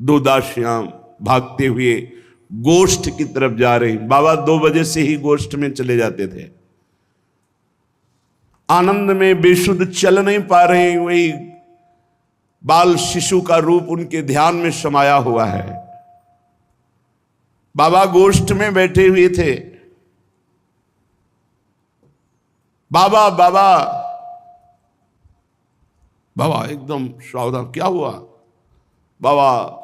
दो दासियां भागते हुए गोष्ठ की तरफ जा रही। बाबा 2 बजे से ही गोष्ठ में चले जाते थे। आनंद में बेसुध चल नहीं पा रहे, वही बाल शिशु का रूप उनके ध्यान में समाया हुआ है। बाबा गोष्ठ में बैठे हुए थे। बाबा बाबा बाबा एकदम सावधान, क्या हुआ? बाबा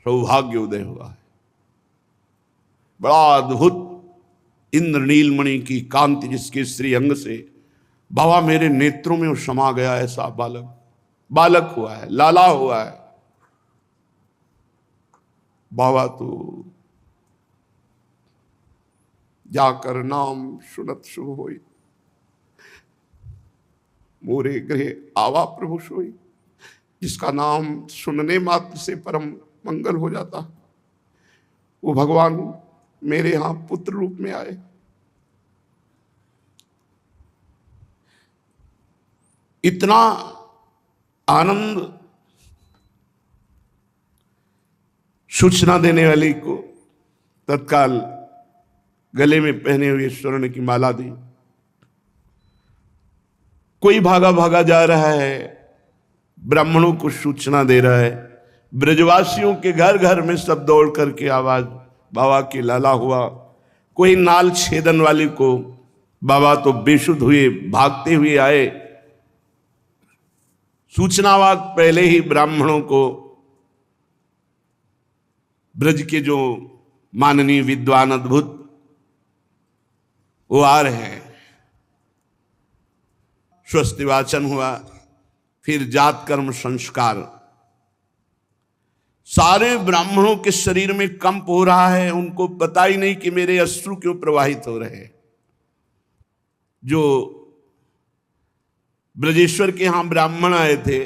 सौभाग्य उदय हुआ है। बड़ा अद्भुत इंद्रनीलमणि की कांति जिसके श्री अंग से बाबा मेरे नेत्रों में समा गया, ऐसा बालक हुआ है, लाला हुआ है। बाबा तो जाकर नाम सुनत शुभ होई, मोरे गृह आवा प्रभु सोई। जिसका नाम सुनने मात्र से परम मंगल हो जाता, वो भगवान मेरे यहां पुत्र रूप में आए। इतना आनंद सूचना देने वाली को तत्काल गले में पहने हुए स्वर्ण की माला दी। कोई भागा भागा जा रहा है, ब्राह्मणों को सूचना दे रहा है। ब्रजवासियों के घर घर में सब दौड़ करके आवाज बाबा की लाला हुआ। कोई नाल छेदन वाली को, बाबा तो बेसुध हुए भागते हुए आए। सूचनावाक पहले ही ब्राह्मणों को, ब्रज के जो माननीय विद्वान अद्भुत वो आ रहे हैं। स्वस्ति वाचन हुआ, फिर जात कर्म संस्कार। सारे ब्राह्मणों के शरीर में कंप हो रहा है, उनको पता ही नहीं कि मेरे अश्रु क्यों प्रवाहित हो रहे हैं। जो ब्रजेश्वर के यहां ब्राह्मण आए थे,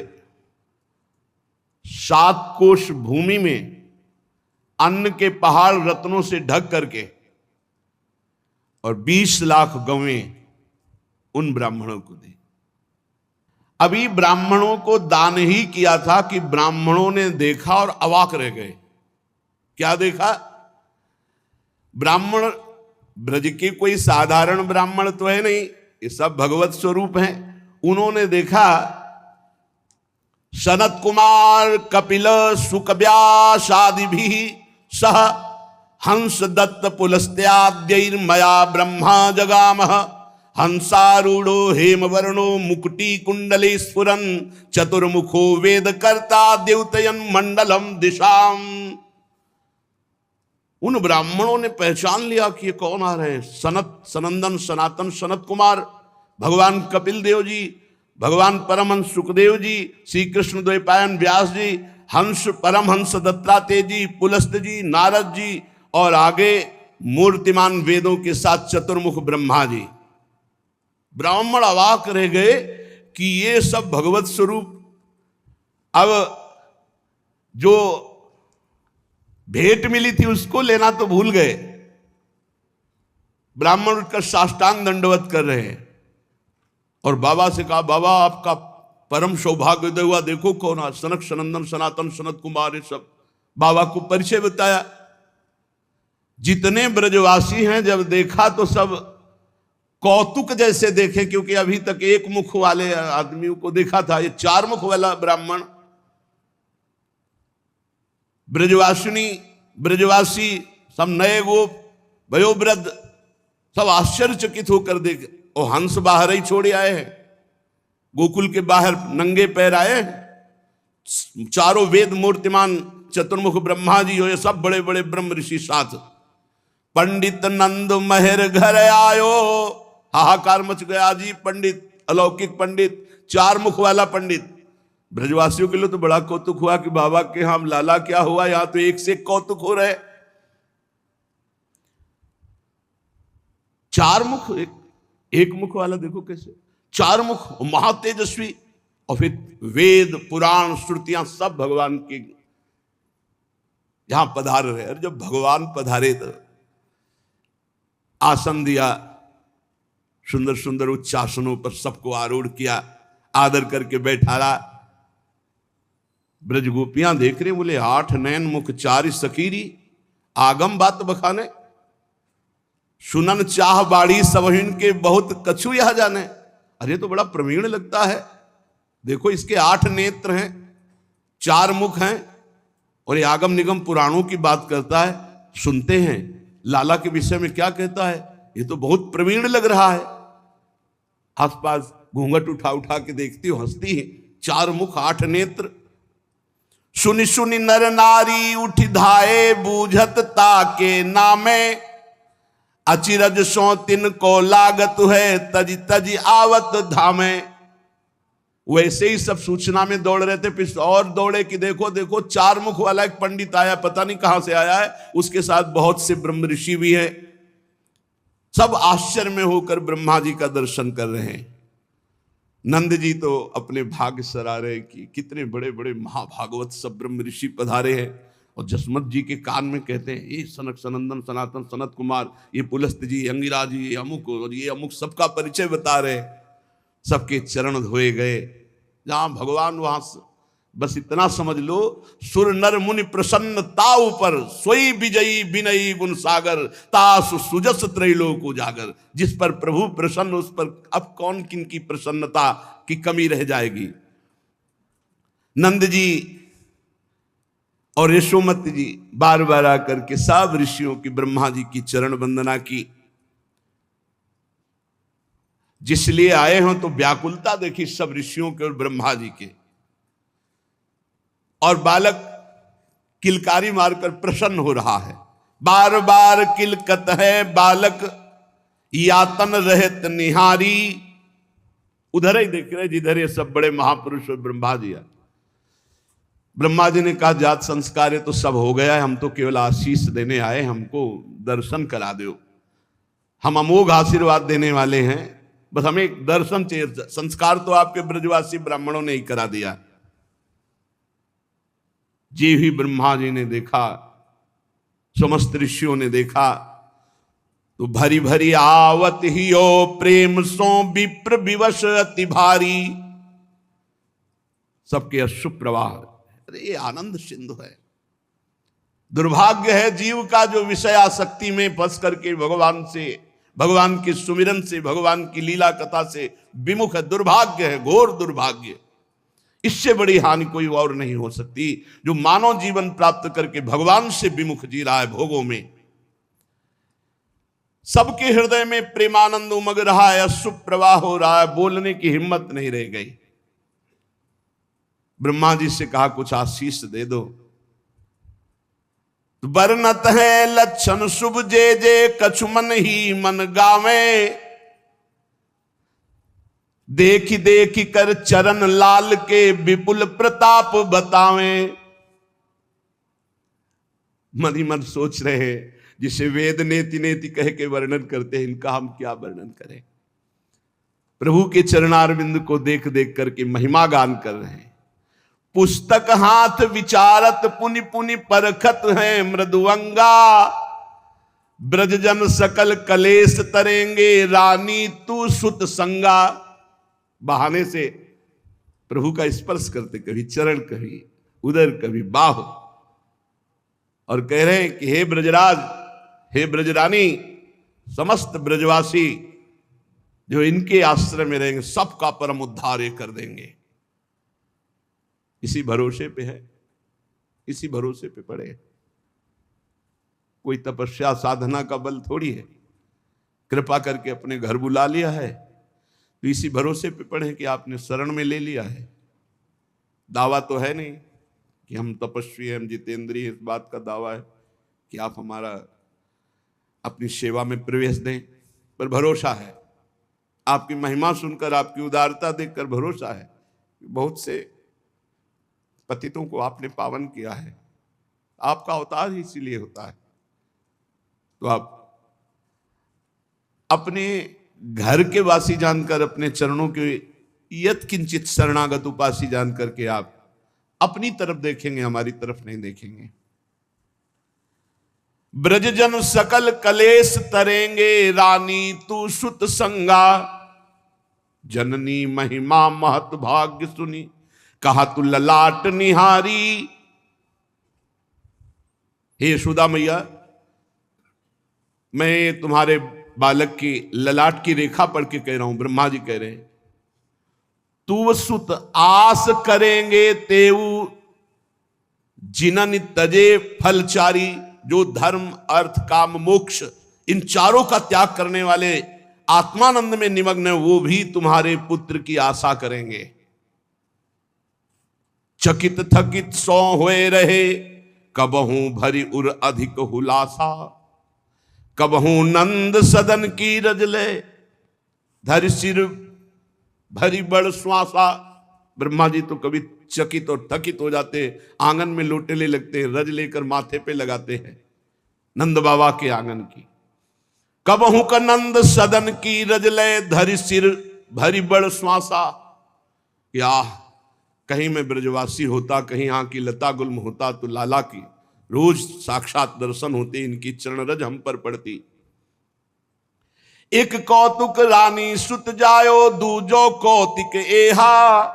7 कोश भूमि में अन्न के पहाड़ रत्नों से ढक करके और 20 लाख गवें उन ब्राह्मणों को दी। अभी ब्राह्मणों को दान ही किया था कि ब्राह्मणों ने देखा और अवाक रह गए। क्या देखा? ब्राह्मण ब्रज के कोई साधारण ब्राह्मण तो है नहीं, ये सब भगवत स्वरूप हैं। उन्होंने देखा सनत कुमार कपिल सुकव्यास आदि भी सह हंस दत्त पुलस्त्याद्यैर्मया ब्रह्मा जगामः। हंसारूढ़ो हेमवर्णो मुकुटी कुंडले स्फुरन चतुर्मुखो वेद कर्ता द्योतयन मंडलम दिशाम। उन ब्राह्मणों ने पहचान लिया कि ये कौन आ रहे हैं। सनंदन सनातन सनत कुमार, भगवान कपिल देव जी, भगवान परमहंस सुखदेव जी, श्री कृष्ण द्वैपायन व्यास जी, हंस परमहंस दत्तात्रेय जी, पुलस्त जी, नारद जी, और आगे मूर्तिमान वेदों के साथ चतुर्मुख ब्रह्मा जी। ब्राह्मण अवाक रह गए कि ये सब भगवत स्वरूप। अब जो भेंट मिली थी उसको लेना तो भूल गए। ब्राह्मण उठकर साष्टांग दंडवत कर रहे हैं और बाबा से कहा, बाबा आपका परम सौभाग्य उदय हुआ, देखो कौन आ, सनक सनंदन सनातन सनत कुमार, ये सब। बाबा को परिचय बताया। जितने ब्रजवासी हैं जब देखा तो सब कौतुक जैसे देखे, क्योंकि अभी तक एक मुख वाले आदमियों को देखा था, ये 4 मुख वाला ब्राह्मण। ब्रजवासिनी ब्रजवासी सब नए गोप वयोवृद्ध सब आश्चर्यचकित होकर देखे। और हंस बाहर ही छोड़े आए हैं, गोकुल के बाहर नंगे पैर आए हैं। चारों वेद मूर्तिमान चतुर्मुख ब्रह्मा जी हो, ये सब बड़े बड़े ब्रह्म ऋषि साथ। पंडित नंद महर घर आयो, हाहाकार मच गया जी। पंडित, अलौकिक पंडित, 4 मुख वाला पंडित। ब्रजवासियों के लिए तो बड़ा कौतुक हुआ कि बाबा के हम लाला क्या हुआ, यहां तो एक से एक कौतुक हो रहे। 4 मुख, एक मुख वाला देखो कैसे, 4 मुख, महातेजस्वी। और फिर वेद पुराण श्रुतियां सब भगवान की यहां पधार रहे। और जब भगवान पधारे तो आसन दिया, सुंदर सुंदर उच्चासनों पर सबको आरूढ़ किया, आदर करके बैठाला। ब्रज गोपियां देख रहे, बोले 8 नैन मुख 4 सकीरी, आगम बात बखाने, सुनन चाह बाड़ी सबहिन के बहुत कछु यह जाने। अरे तो बड़ा प्रवीण लगता है, देखो इसके 8 नेत्र हैं, 4 मुख हैं, और ये आगम निगम पुराणों की बात करता है। सुनते हैं लाला के विषय में क्या कहता है, ये तो बहुत प्रवीण लग रहा है। आसपास घूंघट उठा उठा के देखती हो, हंसती है। 4 मुख 8 नेत्र, सुनि सुनि नर नारी उठ धाये, बूझत ताके नामे, अचिरज सो तिन को लागत है, तज तज आवत धामे। वैसे ही सब सूचना में दौड़ रहे थे, फिर और दौड़े कि देखो देखो 4 मुख वाला एक पंडित आया, पता नहीं कहां से आया है, उसके साथ बहुत से ब्रह्म ऋषि भी हैं। सब आश्चर्य में होकर ब्रह्मा जी का दर्शन कर रहे हैं। नंद जी तो अपने भाग्य सरा रहे कि कितने बड़े बड़े महाभागवत सब ब्रह्म ऋषि पधारे हैं। और जसमत जी के कान में कहते हैं, ये सनक सनंदन सनातन सनत कुमार, ये पुलस्त जी, अंगिरा जी, ये अमुक और ये अमुक, सबका परिचय बता रहे। सबके चरण धोए गए। जहां भगवान वहां बस इतना समझ लो, सुर नर मुनि प्रसन्न ताऊ पर, सोई विजयी विनयी गुण सागर, तासु सुजस त्रैलोक उजागर। जिस पर प्रभु प्रसन्न, उस पर अब कौन किन की प्रसन्नता की कमी रह जाएगी। नंद जी और यशोमती जी बार बार आकर के सब ऋषियों की, ब्रह्मा जी की चरण वंदना की। जिसलिए आए हो तो व्याकुलता देखी सब ऋषियों के और ब्रह्मा जी के। और बालक किलकारी मारकर प्रसन्न हो रहा है, बार बार किलकत है बालक, यातन रहत निहारी। उधर ही देख रहे जिधर ये सब बड़े महापुरुष और ब्रह्मा जी आए। ब्रह्मा जी ने कहा, जात संस्कार है तो सब हो गया है, हम तो केवल आशीष देने आए, हमको दर्शन करा दो। हम अमोघ आशीर्वाद देने वाले हैं, बस हमें एक दर्शन चाहिए। संस्कार तो आपके ब्रजवासी ब्राह्मणों ने ही करा दिया। जी ही ब्रह्मा जी ने देखा, समस्त ऋषियों ने देखा, तो भरी भरी आवत ही ओ प्रेम सो विप्र विवश अति भारी। सबके अश्रु प्रवाह। अरे ये आनंद सिंधु है। दुर्भाग्य है जीव का जो विषय आसक्ति में फंस करके भगवान से, भगवान के सुमिरन से, भगवान की लीला कथा से विमुख है। दुर्भाग्य है, घोर दुर्भाग्य। इससे बड़ी हानि कोई और नहीं हो सकती। जो मानव जीवन प्राप्त करके भगवान से विमुख जी रहा है भोगों में। सबके हृदय में प्रेमानंद उमग रहा है, अश्रु प्रवाह हो रहा है, बोलने की हिम्मत नहीं रह गई। ब्रह्मा जी से कहा, कुछ आशीष दे दो। बरनत है लक्षण शुभ जे जे, कछु मन ही मन गावे। देखी देखी कर चरण लाल के, विपुल प्रताप बतावें। मन ही मन सोच रहे हैं, जिसे वेद नेति नेति कह के वर्णन करते हैं, इनका हम क्या वर्णन करें। प्रभु के चरणारविंद को देख देख करके महिमा गान कर रहे हैं। पुस्तक हाथ विचारत पुनि पुनि परखत है मृदुअंगा। ब्रजजन सकल कलेश तरेंगे, रानी तू सुत संगा। बहाने से प्रभु का स्पर्श करते, कभी चरण, कभी उदर, कभी बाहु, और कह रहे हैं कि हे ब्रजराज, हे ब्रजरानी, समस्त ब्रजवासी जो इनके आश्रय में रहेंगे, सबका परम उद्धार ये कर देंगे। इसी भरोसे पे है, इसी भरोसे पे पड़े। कोई तपस्या साधना का बल थोड़ी है। कृपा करके अपने घर बुला लिया है तो इसी भरोसे पे पड़े कि आपने शरण में ले लिया है। दावा तो है नहीं कि हम तपस्वी हैं, हम जितेंद्रिय, इस बात का दावा है कि आप हमारा अपनी सेवा में प्रवेश दें, पर भरोसा है। आपकी महिमा सुनकर, आपकी उदारता देखकर भरोसा है। बहुत से पतितों को आपने पावन किया है, आपका अवतार ही इसीलिए होता है। तो आप अपने घर के वासी जानकर, अपने चरणों के यत किंचित शरणागत उपासी जानकर के आप अपनी तरफ देखेंगे, हमारी तरफ नहीं देखेंगे। ब्रजजन सकल कलेश तरेंगे, रानी तू सुत संगा। जननी महिमा महत भाग्य सुनी, कहा तू ललाट निहारी। हे यशोदा मैया, मैं तुम्हारे बालक की ललाट की रेखा पढ़ के कह रहा हूं। ब्रह्मा जी कह रहे हैं, तू सुत आस करेंगे तेऊ जिनन तजे फलचारी। जो धर्म, अर्थ, काम, मोक्ष इन चारों का त्याग करने वाले आत्मानंद में निमग्न है, वो भी तुम्हारे पुत्र की आशा करेंगे। चकित थकित सौ हुए रहे, कबहू भरी उर अधिक हुलासा। कबहू नंद सदन की रजले, धरि सिर भरी बड़ श्वासा। ब्रह्मा जी तो कभी चकित और थकित हो जाते, आंगन में लोटे ले लगते हैं, रज लेकर माथे पे लगाते हैं नंद बाबा के आंगन की। कबहू का नंद सदन की रजले, धरि सिर भरी बड़ श्वासा। क्या कहीं मैं ब्रजवासी होता, कहीं यहाँ की लता गुल्म होता, तो लाला की रोज साक्षात दर्शन होते, इनकी चरण रज हम पर पड़ती। एक कौतुक रानी सुत जायो, दूजो कौतिक एहा।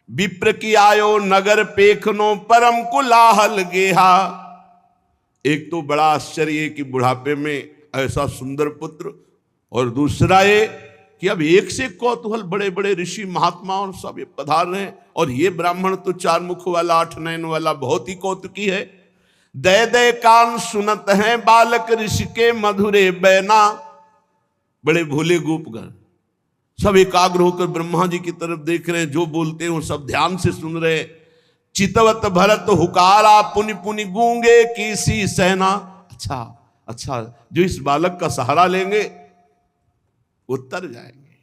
विप्र की आयो नगर पेखनो, परम कुलाहल गेहा। एक तो बड़ा आश्चर्य कि बुढ़ापे में ऐसा सुंदर पुत्र, और दूसरा ये कि अब एक से कौतूहल, बड़े बड़े ऋषि महात्मा और सब ये पधार रहे हैं, और ये ब्राह्मण तो 4 मुख वाला, 8 नयन वाला, बहुत ही कौतुकी है। दय दय कान सुनत हैं बालक, ऋषि के मधुरे बैना। बड़े भोले गोपगण सब एकाग्र होकर ब्रह्मा जी की तरफ देख रहे हैं, जो बोलते हैं वो सब ध्यान से सुन रहे हैं। चितवत भरत हुकारा, पुनि पुनि गूंगे किसी सेना। अच्छा अच्छा, जो इस बालक का सहारा लेंगे वो तर जाएंगे।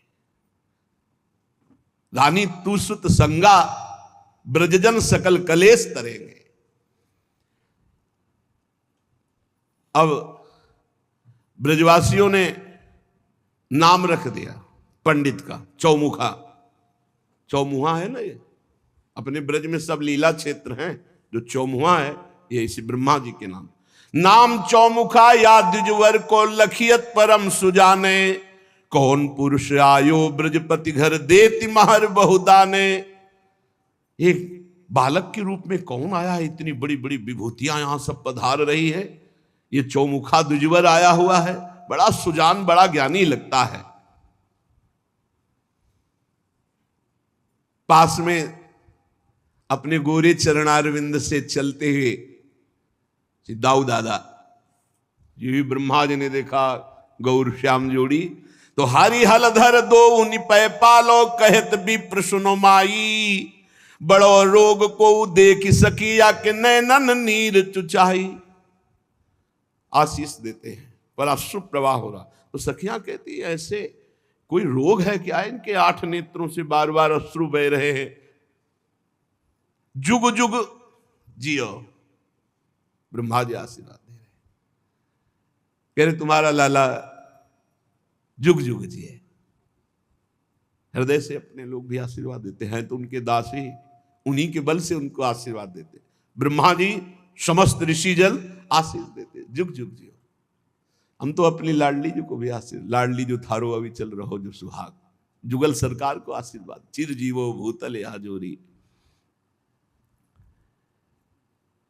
रानी तू सुत संगा, ब्रजजन सकल कलेश तरेंगे। अब ब्रजवासियों ने नाम रख दिया पंडित का, चौमुखा। चौमुहा है ना, ये अपने ब्रज में सब लीला क्षेत्र हैं, जो चौमुहा है ये इसी ब्रह्मा जी के नाम। नाम चौमुखा या द्विजवर को, लखियत परम सुजाने। कौन पुरुष आयो ब्रजपति घर, देति महर बहुदाने। एक बालक के रूप में कौन आया है, इतनी बड़ी बड़ी विभूतियां यहां सब पधार रही है। ये चौमुखा द्विजवर आया हुआ है, बड़ा सुजान, बड़ा ज्ञानी लगता है। पास में अपने गोरे चरणारविंद से चलते हुए दाऊ दादा जी भी ब्रह्मा जी ने देखा, गौर श्याम जोड़ी। तो हरि हलधर दो उनि पै पालो, कहत विप्र सुनो माई। बड़ो रोग को देख सकिया, के नैनन नीर चुचाई। आशीष देते हैं, पर अश्रु प्रवाह हो रहा। तो सखियां कहती है, ऐसे कोई रोग है क्या, इनके 8 नेत्रों से बार बार अश्रु बह रहे हैं। जुग जुग जियो, ब्रह्मा जी आशीर्वाद दे रहे, कह रहे तुम्हारा लाला जुग जुग जिए। हृदय से अपने लोग भी आशीर्वाद देते हैं, तो उनके दास ही उन्हीं के बल से उनको आशीर्वाद देते। ब्रह्मा जी समस्त ऋषि जल आशीष देते, जुग जुग जियो। हम तो अपनी लाडली जी को भी आशीर्वाद, लाडली जो थारो अभी चल रहो जो सुहाग, जुगल सरकार को आशीर्वाद। चिर जीवो भूतल आजोरी।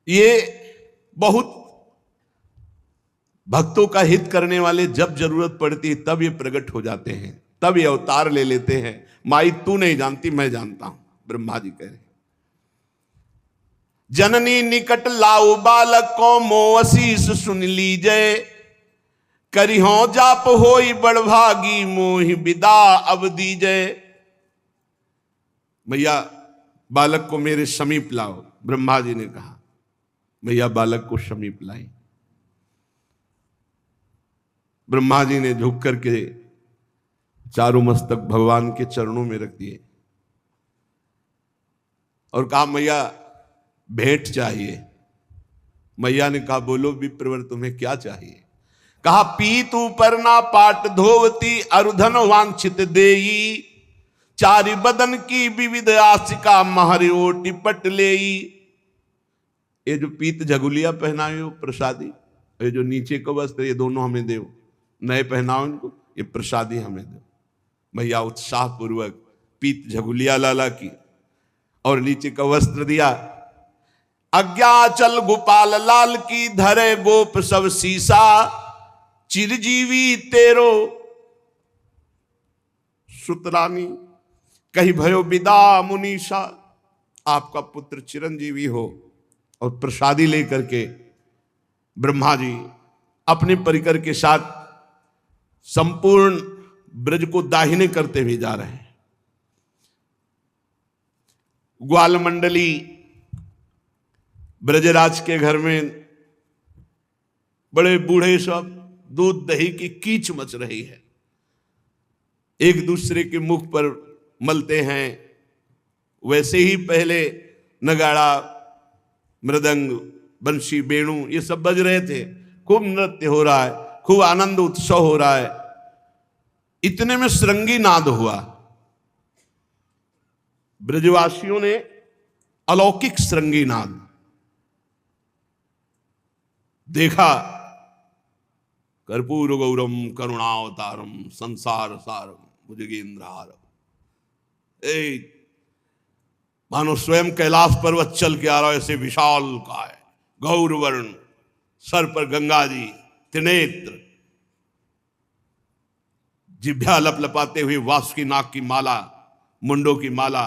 ये बहुत भक्तों का हित करने वाले, जब जरूरत पड़ती है तब ये प्रकट हो जाते हैं, तब ये अवतार ले लेते हैं। माई तू नहीं जानती, मैं जानता हूं, ब्रह्मा जी कह रहे। जननी निकट लाओ बालक को, मोअशीष सुन लीजय। करिहो जाप होई बड़भागी, मोहि विदा अब दीजय। भैया बालक को मेरे समीप लाओ, ब्रह्मा जी ने कहा। भैया बालक को समीप लाई। ब्रह्मा जी ने झुक करके चारों मस्तक भगवान के चरणों में रख दिए और कहा, मैया भेंट चाहिए। मैया ने कहा, बोलो विप्रवर तुम्हें क्या चाहिए। कहा, पीत ऊपर ना पाट धोवती, अरुधन वांछित देई। चारि बदन की विविध आशिका, महरि ओटि पट लेई। ये जो पीत झगुलिया पहनाए हो प्रसादी, ये जो नीचे का वस्त्र, ये दोनों हमें दो, नए पहनाओ इनको, ये प्रसादी हमें दो। भैया उत्साह पूर्वक पीत झगुलिया लाला की और नीचे का वस्त्र दिया। अज्ञाचल गोपाल लाल की धरे गोप सब सीसा, चिरजीवी तेरो सुतरानी कही भयो विदा मुनीषा। आपका पुत्र चिरंजीवी हो। और प्रसादी लेकर के ब्रह्मा जी अपने परिकर के साथ संपूर्ण ब्रज को दाहिने करते हुए जा रहे हैं। ग्वाल मंडली ब्रजराज के घर में बड़े बूढ़े सब दूध दही की कीच मच रही है, एक दूसरे के मुख पर मलते हैं। वैसे ही पहले नगाड़ा मृदंग बंशी बेणु ये सब बज रहे थे, खूब नृत्य हो रहा है, खूब आनंद उत्सव हो रहा है। इतने में श्रृंगी नाद हुआ। ब्रजवासियों ने अलौकिक श्रृंगी नाद देखा। कर्पूर गौरम करुणावतारम संसार सारम भुजगेंद्रहारम। मानो स्वयं कैलाश पर्वत चल के आ रहा है, ऐसे विशाल का है, गौरवर्ण, सर पर गंगा जी, त्रिनेत्र, जिभ्या लपलपाते हुए, वासुकी नाग की माला, मुंडों की माला,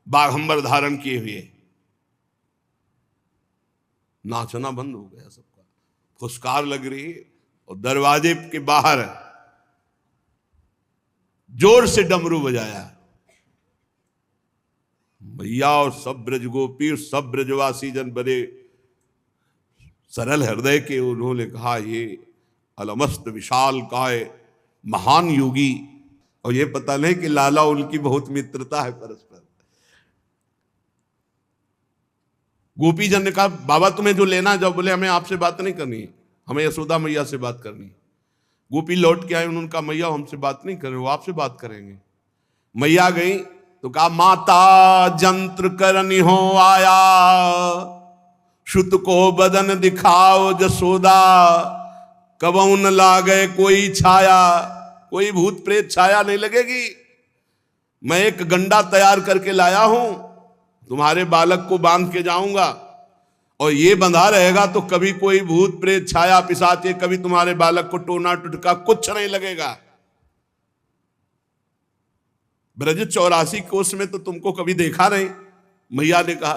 बाघंबर धारण किए हुए। नाचना बंद हो गया सबका, फुसकार लग रही है। और दरवाजे के बाहर जोर से डमरू बजाया। मैया और सब ब्रज गोपी और सब ब्रजवासी जन बड़े सरल हृदय के, उन्होंने कहा ये अलमस्त विशाल काय महान योगी। और ये पता नहीं कि लाला उनकी बहुत मित्रता है परस्पर। गोपी जन ने कहा बाबा तुम्हें जो लेना है जाओ। बोले हमें आपसे बात नहीं करनी, हमें यशोदा मैया से बात करनी। गोपी लौट के आए, उन्होंने कहा मैया हमसे बात नहीं कर रहे, वो आपसे बात करेंगे। मैया गई तो कहा माता जंत्र करनी हो आया, शुत को बदन दिखाओ जसोदा, कबहू न लागे कोई छाया। कोई भूत प्रेत छाया नहीं लगेगी। मैं एक गंडा तैयार करके लाया हूं, तुम्हारे बालक को बांध के जाऊंगा, और ये बंधा रहेगा तो कभी कोई भूत प्रेत छाया पिशाच कभी तुम्हारे बालक को टोना टुटका कुछ नहीं लगेगा। ब्रज 84 कोस में तो तुमको कभी देखा नहीं, मैया ने कहा।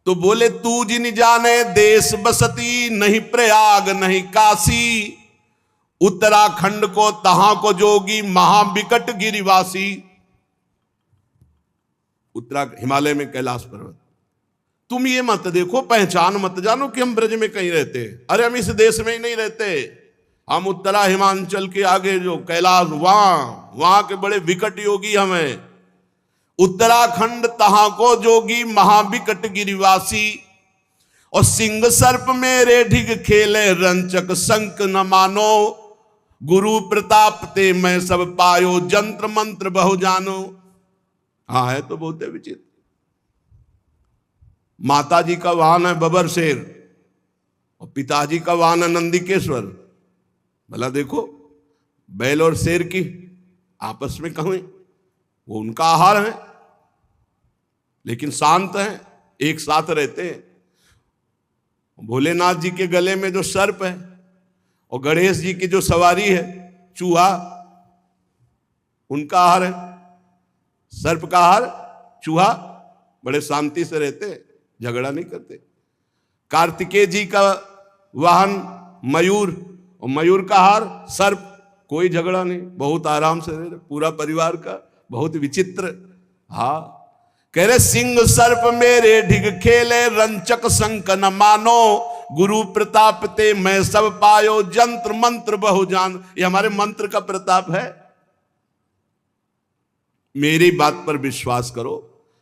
तो बोले तू जिन जाने देश बसती, नहीं प्रयाग नहीं काशी, उत्तराखंड को तहां को जोगी महाविकट गिरिवासी। हिमालय में कैलाश पर्वत। तुम ये मत देखो, पहचान मत जानो कि हम ब्रज में कहीं रहते। अरे हम इस देश में ही नहीं रहते, हम उत्तरा हिमांचल के आगे जो कैलाश वहां के बड़े विकट योगी हमें। उत्तराखंड तहां को जोगी महाविकट गिरिवासी, और सिंह सर्प मेरे ढिग खेले रंचक संक न मानो, गुरु प्रताप ते मैं सब पायो जंत्र मंत्र बहु जानो। हाँ है तो बहुत विचित्र। माता जी का वाहन है बबर शेर और पिताजी का वाहन है नंदिकेश्वर। भला देखो बैल और शेर की आपस में कहें, वो उनका आहार है लेकिन शांत है, एक साथ रहते हैं। भोलेनाथ जी के गले में जो सर्प है और गणेश जी की जो सवारी है चूहा, उनका आहार है। सर्प का आहार चूहा, बड़े शांति से रहते हैं, झगड़ा नहीं करते। कार्तिकेय जी का वाहन मयूर और मयूर का आहार सर्प, कोई झगड़ा नहीं, बहुत आराम से रहे पूरा परिवार का, बहुत विचित्र। हाँ कह रहे सिंह सर्प मेरे ढिग खेले रंचक संक न मानो, गुरु प्रताप ते मैं सब पायो जंत्र मंत्र बहु जान। ये हमारे मंत्र का प्रताप है। मेरी बात पर विश्वास करो,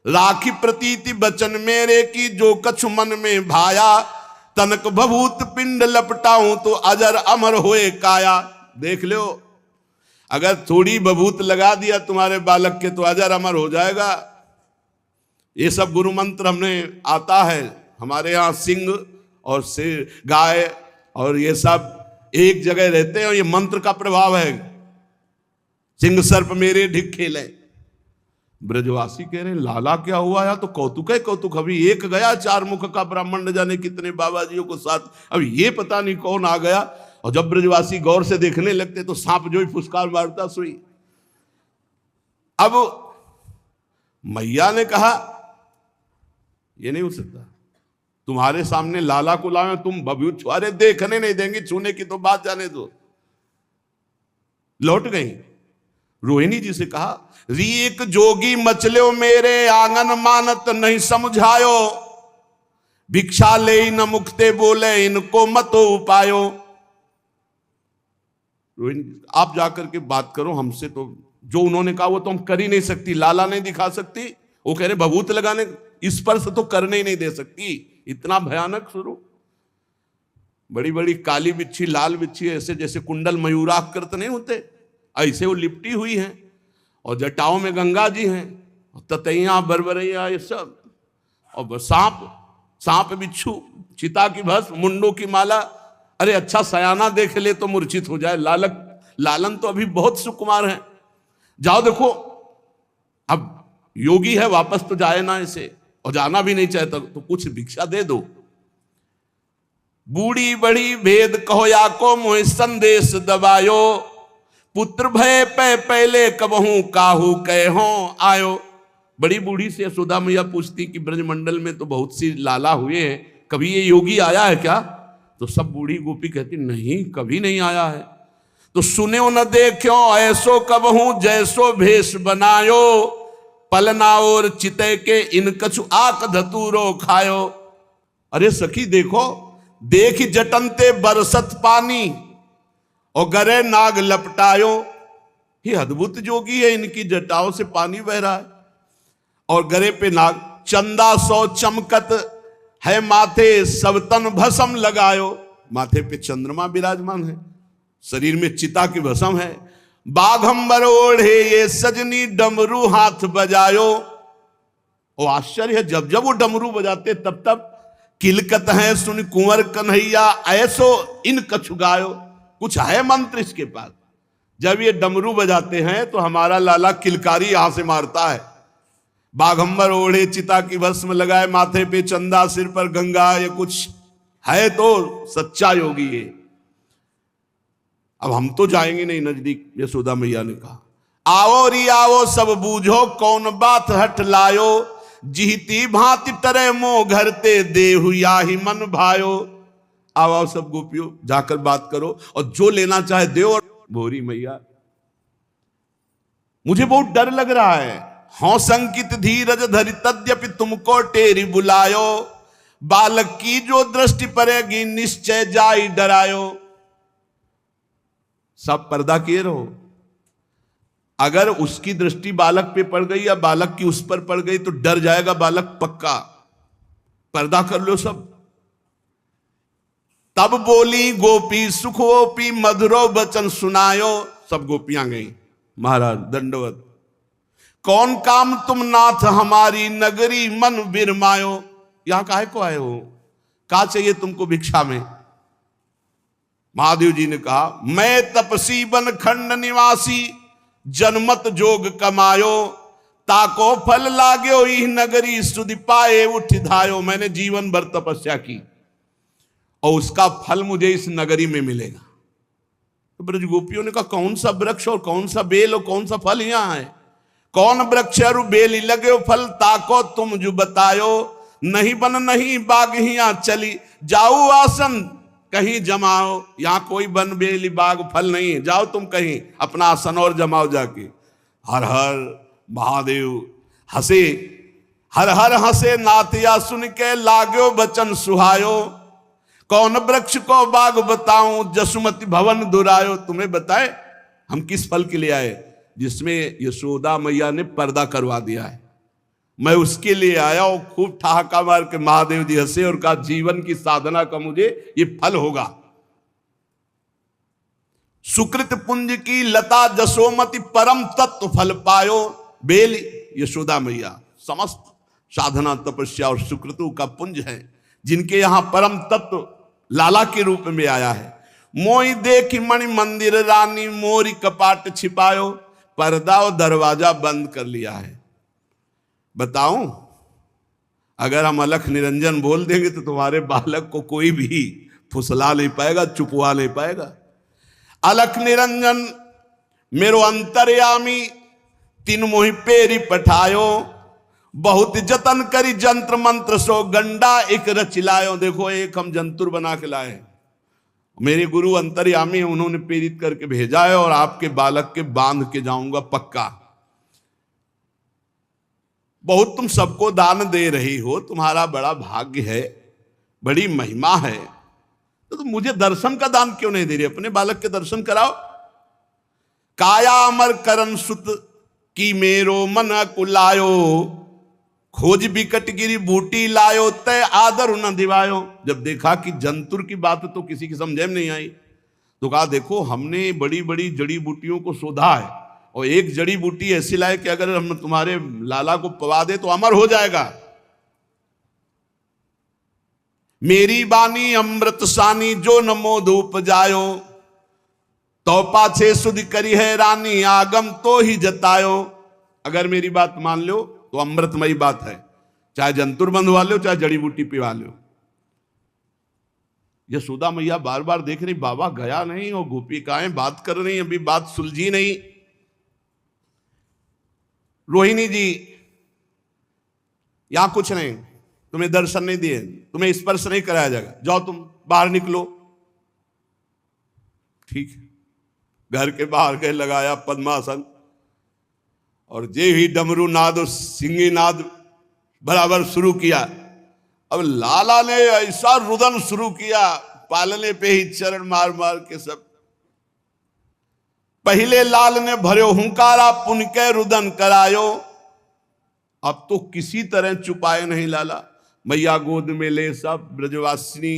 राखी प्रतीति बचन मेरे की जो कछु मन में भाया, तनक भभूत पिंड लपटाऊं तो अजर अमर होए काया। देख लो, अगर थोड़ी भभूत लगा दिया तुम्हारे बालक के तो अजर अमर हो जाएगा। ये सब गुरु मंत्र हमने आता है। हमारे यहाँ सिंह और शेर गाय और ये सब एक जगह रहते हैं और ये मंत्र का प्रभाव है। सिंह सर्प मेरे ढिग खेले, ब्रजवासी कह रहे लाला क्या हुआ यार, तो कौतुक है कौतुक, अभी एक गया 4 मुख का ब्राह्मण, न जाने कितने बाबाजियों को साथ, अब ये पता नहीं कौन आ गया। और जब ब्रजवासी गौर से देखने लगते तो सांप जो ही फुसकार मारता सोई। अब मैया ने कहा ये नहीं हो सकता, तुम्हारे सामने लाला को लाए, तुम बबू छुआरे देखने नहीं देंगे, छूने की तो बात जाने दो। लौट गई। रोहिणी जी से कहा री एक जोगी मचलो मेरे आंगन, मानत नहीं समझायो, भिक्षा ले न मुखते बोले इनको मतो उपायो। रोहिणी आप जाकर के बात करो, हमसे तो जो उन्होंने कहा वो तो हम कर ही नहीं सकती, लाला नहीं दिखा सकती, वो कह रहे भभूत लगाने स्पर्श तो करने ही नहीं दे सकती। इतना भयानक स्वरूप, बड़ी बड़ी काली बिच्छी लाल बिच्छी ऐसे जैसे कुंडल मयूराकृत नहीं होते, ऐसे वो लिपटी हुई हैं, और जटाओं में गंगा जी हैं, ततैया बरबरैया ये सब, और सांप बिच्छू, चिता की भस्म, मुंडों की माला। अरे अच्छा सयाना देख ले तो मूर्छित हो जाए, लालन तो अभी बहुत सुकुमार है। जाओ देखो, अब योगी है वापस तो जाए ना ऐसे, और जाना भी नहीं चाहता तो कुछ भिक्षा दे दो। बूढ़ी बड़ी भेद कहो या को मोह संदेश दबायो, पुत्र भय पे पहले कबहू काहू कहो आयो। बड़ी बूढ़ी से यशोदा मैया पूछती कि ब्रजमंडल में तो बहुत सी लाला हुए हैं, कभी ये योगी आया है क्या? तो सब बूढ़ी गोपी कहती नहीं, कभी नहीं आया है। तो सुने न देखो ऐसो कबहू जैसो भेष बनायो, पलना और चिते के इन कछु आक धतूरो खायो। अरे सखी देखो, देख जटनते बरसत पानी और गरे नाग लपटायो। ये अद्भुत जोगी है, इनकी जटाओं से पानी बह रहा है और गरे पे नाग। चंदा सौ चमकत है माथे, सब तन भस्म लगायो। माथे पे चंद्रमा विराजमान है, शरीर में चिता की भस्म है। बाघंबर ओढ़े ये सजनी डमरू हाथ बजायो। ओ आश्चर्य है, जब जब वो डमरू बजाते तब तब किलकत है सुन कुंवर कन्हैया, ऐसो इन कछु गायो। कुछ है मंत्र इसके पास, जब ये डमरू बजाते हैं तो हमारा लाला किलकारी यहां से मारता है। बाघंबर ओढ़े चिता की भस्म लगाए, माथे पे चंदा सिर पर गंगा, ये कुछ है तो सच्चा योगी है। अब हम तो जाएंगे नहीं नजदीक, यशोदा मैया ने कहा आओ री आओ सब बूझो कौन बात हट लायो, जीती भांति टरे मोह घरते देहु याही मन भायो। आओ आओ सब गोपियों, जाकर बात करो और जो लेना चाहे दो। और भोरी मैया मुझे बहुत डर लग रहा है, हौ संकित धीरज धरि तद्यपि तुमको टेरी बुलायो, बालक की जो दृष्टि पड़ेगी निश्चय जाई डरायो। सब पर्दा किए रहो, अगर उसकी दृष्टि बालक पे पड़ गई या बालक की उस पर पड़ गई तो डर जाएगा बालक पक्का। पर्दा कर लो सब। तब बोली गोपी सुखोपी मधुरो वचन सुनायो। सब गोपियां गई, महाराज दंडवत। कौन काम तुम नाथ हमारी नगरी मन बिरमायो। यहां काहे को आए हो, क्या चाहिए तुमको भिक्षा में? महादेव जी ने कहा मैं तपसी बन खंड निवासी, जनमत जोग कमायो, ताको फल लाग्यो इह नगरी सुधि पाए उठ धायो। मैंने जीवन भर तपस्या की और उसका फल मुझे इस नगरी में मिलेगा। तो ब्रज गोपियों ने कहा कौन सा वृक्ष और कौन सा बेल और कौन सा फल यहाँ है? कौन वृक्ष और बेली लगे फल, ताको तुम जो बतायो, नहीं बन नहीं बाग हिया चली, जाओ आसन कहीं जमाओ। यहां कोई बन बेली बाग फल नहीं है, जाओ तुम कहीं अपना आसन और जमाओ जाके। हर हर महादेव हंसे, हर हर हंसे नाथिया सुन के लाग्यो बचन सुहायो, कौन वृक्ष को बाग बताऊं जसुमति भवन दुरायो। तुम्हें बताए हम किस फल के लिए आए, जिसमें यशोदा मैया ने पर्दा करवा दिया है, मैं उसके लिए आया। और खूब ठहाका मार के महादेव जी हंसे और कहा जीवन की साधना का मुझे ये फल होगा। सुकृत पुंज की लता जसोमति परम तत्व फल पायो। बेल यशोदा मैया समस्त साधना तपस्या और सुकृतों का पुंज है, जिनके यहां परम तत्व लाला के रूप में आया है। मोई देख मणि मंदिर रानी, मोरी कपाट छिपायो। पर्दा और दरवाजा बंद कर लिया है, बताऊं, अगर हम अलख निरंजन बोल देंगे तो तुम्हारे बालक को कोई भी फुसला नहीं पाएगा, चुपवा नहीं पाएगा। अलख निरंजन मेरो अंतर्यामी, तीन मोहि पेरी पठायो, बहुत जतन करी जंत्र मंत्र सो गंडा एक रचिलायो। देखो एक हम जंतुर बना के लाए, मेरे गुरु अंतर्यामी उन्होंने प्रेरित करके भेजा है, और आपके बालक के बांध के जाऊंगा पक्का। बहुत तुम सबको दान दे रही हो, तुम्हारा बड़ा भाग्य है, बड़ी महिमा है, तो तुम मुझे दर्शन का दान क्यों नहीं दे रही? अपने बालक के दर्शन कराओ। काया अमर करण सुत की मेरो मन कुलायो, खोज बिकट गिरी बूटी लायो, तय आदर न दिवायो। जब देखा कि जंतुर की बात तो किसी की समझ में नहीं आई, तो कहा देखो हमने बड़ी बड़ी जड़ी बूटियों को शोधा है, और एक जड़ी बूटी ऐसी लाए कि अगर हम तुम्हारे लाला को पवा दे तो अमर हो जाएगा। मेरी बानी अमृत सानी, जो नमो धूप जायो, तो पाछे सुध करी है रानी, आगम तो ही जतायो। अगर मेरी बात मान लो तो अमृतमयी बात है, चाहे जंतुर बंधवा लो चाहे जड़ी बूटी पिवा लो। यशोदा मैया बार बार देख रही, बाबा गया नहीं, और गोपिकाएं बात कर रही, अभी बात सुलझी नहीं। रोहिणी जी यहां कुछ नहीं, तुम्हें दर्शन नहीं दिए, तुम्हें स्पर्श नहीं कराया जाएगा, जाओ तुम बाहर निकलो। ठीक है, घर के बाहर गए, लगाया पद्मासन, और जे ही डमरू नाद और सिंगी नाद बराबर शुरू किया। अब लाला ने ऐसा रुदन शुरू किया, पालने पे ही चरण मार मार के सब। पहले लाल ने भर्यो हुंकारा, पुन के रुदन करायो। अब तो किसी तरह छुपाए नहीं लाला, मैया गोद में ले सब ब्रजवासिनी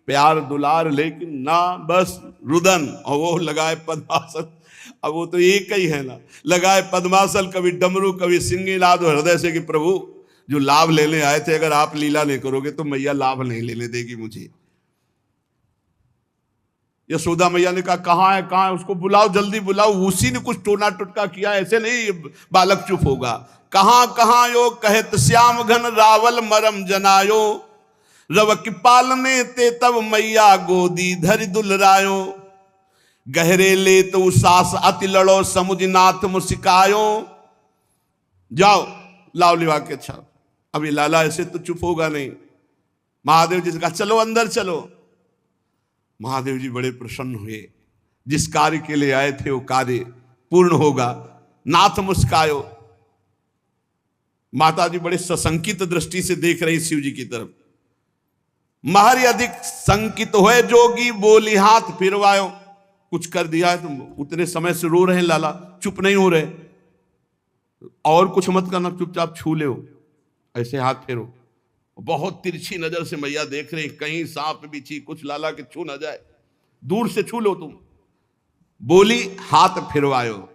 प्यार दुलार, लेकिन ना बस रुदन, और वो लगाए पद्मासन। अब वो तो एक ही है ना, लगाए पद्मासन, कभी डमरू कभी सिंगी नाद, हृदय से कि प्रभु जो लाभ लेने आए थे, अगर आप लीला नहीं करोगे तो मैया लाभ नहीं लेने देगी मुझे। यशोदा मैया ने कहा कहां है कहां है, उसको बुलाओ, जल्दी बुलाओ। उसी ने कुछ टोना टुटका किया, ऐसे नहीं बालक चुप होगा। कहां कहां यो कहत श्याम घन, रावल मरम जनायो, रव की पालने ते तब मैया गोदी धरि दुलरायो। गहरे ले तो सास अति लड़ो, समुझ नाथ मुसिकायो। जाओ लाओ लिवा के, अच्छा अभी लाला ऐसे तो चुप होगा नहीं। महादेव जी से कहा चलो अंदर चलो। महादेव जी बड़े प्रसन्न हुए, जिस कार्य के लिए आए थे वो कार्य पूर्ण होगा। नाथ मुस्कायो। माता जी बड़े सशंकित दृष्टि से देख रही शिव जी की तरफ। महर अधिक संकित होए जोगी, बोली हाथ फिरवायो। कुछ कर दिया है, तुम उतने समय से रो रहे हैं लाला, चुप नहीं हो रहे, और कुछ मत करना, चुपचाप छू ले, ऐसे हाथ फेरो। बहुत तिरछी नजर से मैया देख रही, कहीं सांप बिच्छी कुछ लाला के छू ना जाए, दूर से छू लो तुम। बोली हाथ फिरवायो।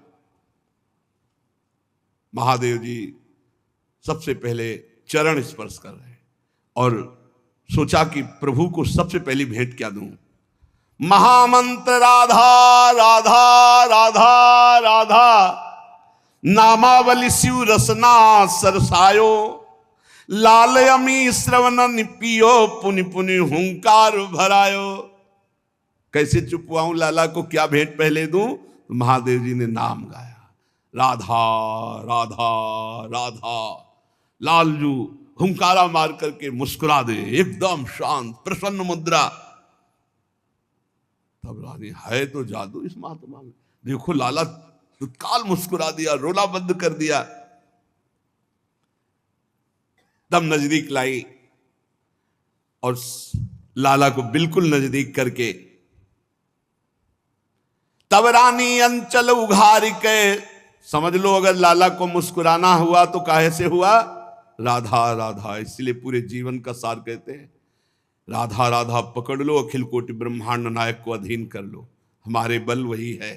महादेव जी सबसे पहले चरण स्पर्श कर रहे, और सोचा कि प्रभु को सबसे पहली भेंट क्या दूं। महामंत्र राधा राधा राधा राधा, नामावली शिव रसना सरसायो। लाल अमी श्रवण निपियो, पुनि पुनि हुंकार भरायो। कैसे चुपवाऊं लाला को, क्या भेंट पहले दूं? महादेव जी ने नाम गाया, राधा राधा राधा। लालजू हुंकारा मार करके मुस्कुरा दे, एकदम शांत प्रसन्न मुद्रा। तब रानी है तो जादू इस महात्मा में, देखो लाला तत्काल मुस्कुरा दिया, रोना बंद कर दिया। तब नजदीक लाई और लाला को बिल्कुल नजदीक करके तब रानी अंचल उघार के, समझ लो अगर लाला को मुस्कुराना हुआ तो काहे से हुआ? राधा राधा। इसलिए पूरे जीवन का सार कहते हैं राधा राधा पकड़ लो, अखिल कोटि ब्रह्मांड नायक को अधीन कर लो। हमारे बल वही है,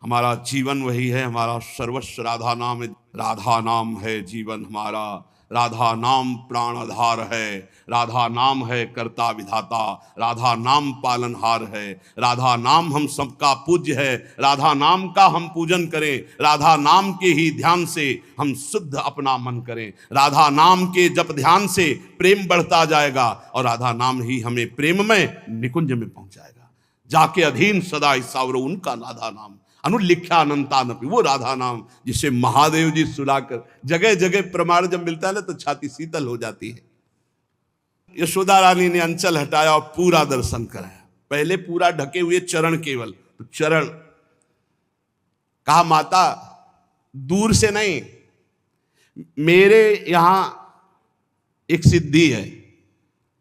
हमारा जीवन वही है, हमारा सर्वस्व राधा नाम है। राधा नाम है जीवन हमारा, राधा नाम प्राणाधार है, राधा नाम है कर्ता विधाता, राधा नाम पालनहार है, राधा नाम हम सबका पूज्य है, राधा नाम का हम पूजन करें, राधा नाम के ही ध्यान से हम शुद्ध अपना मन करें, राधा नाम के जप ध्यान से प्रेम बढ़ता जाएगा और राधा नाम ही हमें प्रेममय निकुंज में पहुंचाएगा। जाके अधीन सदा सावरो उनका राधा नाम, अनुलिख्या अनंतानपि, वो राधा नाम जिसे महादेव जी सुनाकर जगह जगह प्रमाण जब मिलता है ना तो छाती शीतल हो जाती है। यशोदा रानी ने अंचल हटाया और पूरा दर्शन कराया। पहले पूरा ढके हुए चरण केवल, तो चरण कहा माता दूर से नहीं, मेरे यहां एक सिद्धि है,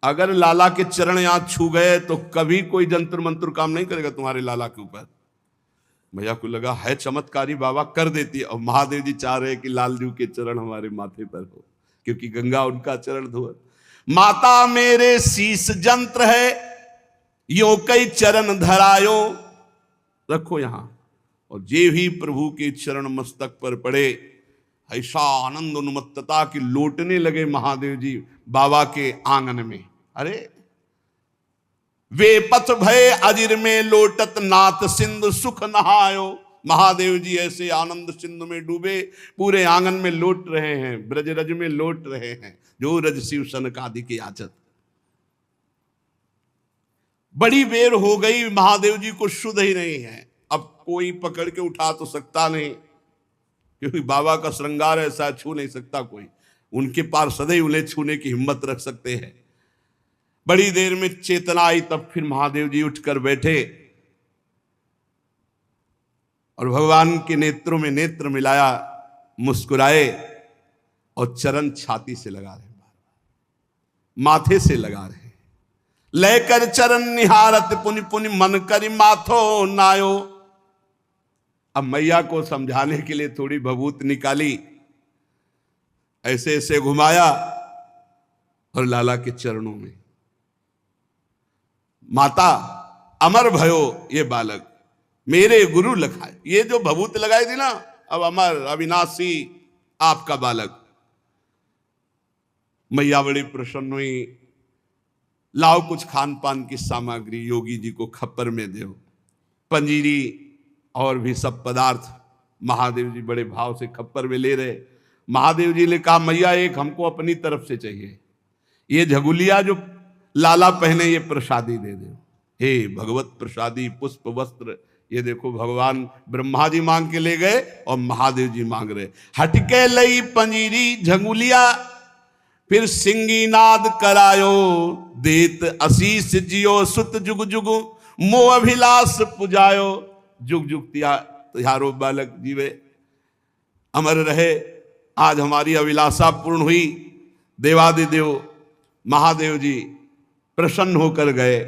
अगर लाला के चरण यहां छू गए तो कभी कोई जंतर मंत्र काम नहीं करेगा तुम्हारे लाला के ऊपर। भैया को लगा है चमत्कारी बाबा, कर देती है। और महादेव जी चाह रहे कि लालजू के चरण हमारे माथे पर हो, क्योंकि गंगा उनका चरण धो। माता मेरे शीश जंत्र है, यो कई चरण धरायो, रखो यहां। और जे भी प्रभु के चरण मस्तक पर पड़े, ऐसा आनंद उन्मत्तता की लौटने लगे महादेव जी बाबा के आंगन में। अरे वे पथ भय अजिर में लोटत नाथ सिंधु सुख नहायो। महादेव जी ऐसे आनंद सिंधु में डूबे, पूरे आंगन में लौट रहे हैं, ब्रजरज में लौट रहे हैं, जो रज शिव सनकादि के याचत। बड़ी बेर हो गई, महादेव जी को शुद्ध ही नहीं है। अब कोई पकड़ के उठा तो सकता नहीं, क्योंकि बाबा का श्रृंगार ऐसा छू नहीं सकता कोई, उनके पार्षद ही उन्हें छूने की हिम्मत रख सकते हैं। बड़ी देर में चेतना आई, तब फिर महादेव जी उठकर बैठे और भगवान के नेत्रों में नेत्र मिलाया, मुस्कुराए और चरण छाती से लगा रहे, माथे से लगा रहे। लेकर चरण निहारत पुनि पुनि मन करी माथो नायो। अब मैया को समझाने के लिए थोड़ी भभूत निकाली, ऐसे ऐसे घुमाया और लाला के चरणों में, माता अमर भयो ये बालक, मेरे गुरु लखाए। ये जो भभूत लगाई थी ना, अब अमर अविनाशी आपका बालक। मैया बड़ी प्रसन्न हुई, लाओ कुछ खान पान की सामग्री योगी जी को खप्पर में दो, पंजीरी और भी सब पदार्थ। महादेव जी बड़े भाव से खप्पर में ले रहे। महादेव जी ने कहा मैया एक हमको अपनी तरफ से चाहिए, ये झगुलिया जो लाला पहने ये प्रसादी दे दो। हे भगवत प्रसादी पुष्प वस्त्र, ये देखो भगवान ब्रह्मा जी मांग के ले गए और महादेव जी मांग रहे। हटके लई पंजीरी झगुलिया, फिर सिंगी नाद करायो, देत आशीष जियो सुत जुग जुग, मोह अभिलाष पुजायो। जुग जुग तिहारो बालक जीवे, अमर रहे। आज हमारी अभिलाषा पूर्ण हुई। देवादिदेव महादेव जी प्रसन्न होकर गए।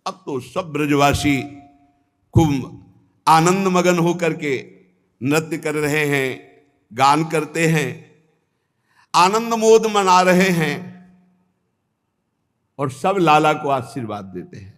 अब तो सब ब्रजवासी खूब आनंद मगन होकर के नृत्य कर रहे हैं, गान करते हैं, आनंद मोद मना रहे हैं और सब लाला को आशीर्वाद देते हैं।